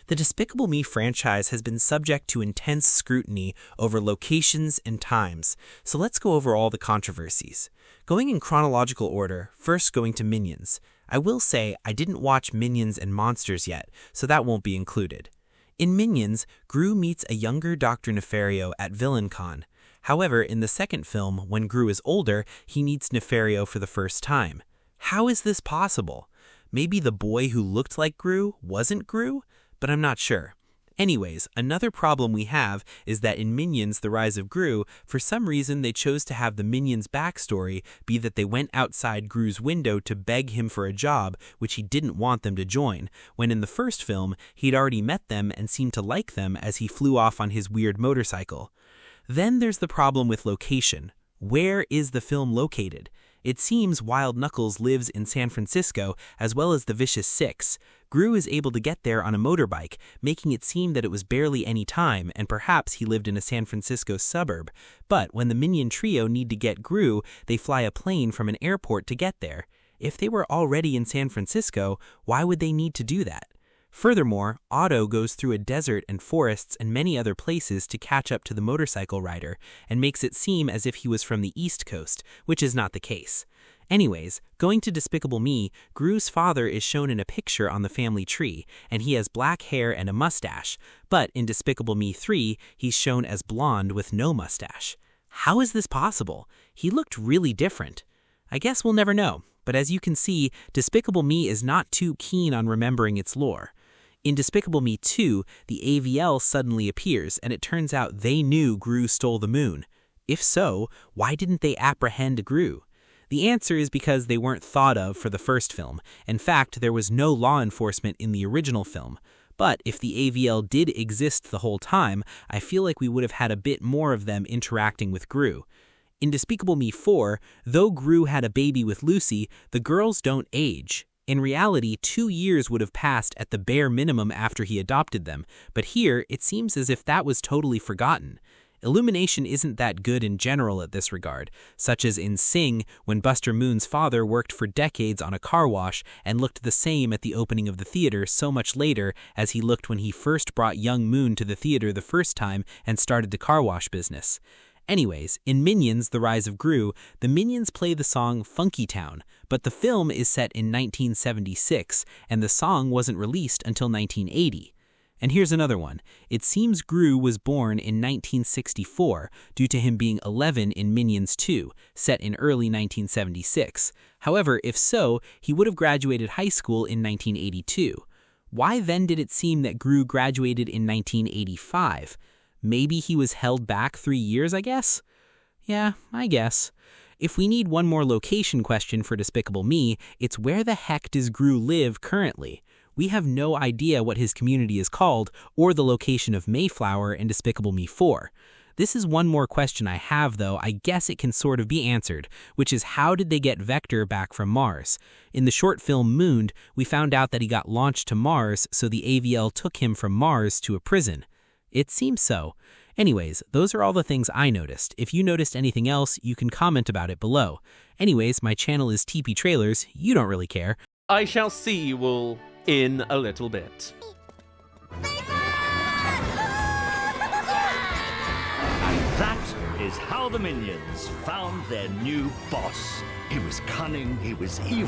The Despicable Me franchise has been subject to intense scrutiny over locations and times, so let's go over all the controversies. Going in chronological order, first going to Minions. I will say I didn't watch Minions and Monsters yet, so that won't be included. In Minions, Gru meets a younger Dr. Nefario at VillainCon. However, in the second film, when Gru is older, he meets Nefario for the first time. How is this possible? Maybe the boy who looked like Gru wasn't Gru? But I'm not sure. Anyways, another problem we have is that in Minions: The Rise of Gru, for some reason they chose to have the Minions' backstory be that they went outside Gru's window to beg him for a job, which he didn't want them to join, when in the first film, he'd already met them and seemed to like them as he flew off on his weird motorcycle. Then there's the problem with location. Where is the film located? It seems Wild Knuckles lives in San Francisco as well as the Vicious Six. Gru is able to get there on a motorbike, making it seem that it was barely any time and perhaps he lived in a San Francisco suburb. But when the Minion trio need to get Gru, they fly a plane from an airport to get there. If they were already in San Francisco, why would they need to do that? Furthermore, Otto goes through a desert and forests and many other places to catch up to the motorcycle rider, and makes it seem as if he was from the East Coast, which is not the case. Anyways, going to Despicable Me, Gru's father is shown in a picture on the family tree, and he has black hair and a mustache, but in Despicable Me 3, he's shown as blonde with no mustache. How is this possible? He looked really different. I guess we'll never know, but as you can see, Despicable Me is not too keen on remembering its lore. In Despicable Me 2, the AVL suddenly appears, and it turns out they knew Gru stole the moon. If so, why didn't they apprehend Gru? The answer is because they weren't thought of for the first film. In fact, there was no law enforcement in the original film. But if the AVL did exist the whole time, I feel like we would have had a bit more of them interacting with Gru. In Despicable Me 4, though Gru had a baby with Lucy, the girls don't age. In reality, 2 years would have passed at the bare minimum after he adopted them, but here it seems as if that was totally forgotten. Illumination isn't that good in general at this regard, such as in Sing, when Buster Moon's father worked for decades on a car wash and looked the same at the opening of the theater so much later as he looked when he first brought young Moon to the theater the first time and started the car wash business. Anyways, in Minions: The Rise of Gru, the Minions play the song Funky Town, but the film is set in 1976, and the song wasn't released until 1980. And here's another one. It seems Gru was born in 1964 due to him being 11 in Minions 2, set in early 1976. However, if so, he would have graduated high school in 1982. Why then did it seem that Gru graduated in 1985? Maybe he was held back 3 years, I guess? Yeah, I guess. If we need one more location question for Despicable Me, it's where the heck does Gru live currently? We have no idea what his community is called or the location of Mayflower in Despicable Me 4. This is one more question I have, though I guess it can sort of be answered, which is how did they get Vector back from Mars? In the short film Mooned, we found out that he got launched to Mars, so the AVL took him from Mars to a prison. It seems so. Anyways, those are all the things I noticed. If you noticed anything else, you can comment about it below. Anyways, my channel is TP Trailers. You don't really care. I shall see you all in a little bit. And that is how the Minions found their new boss. He was cunning, he was evil.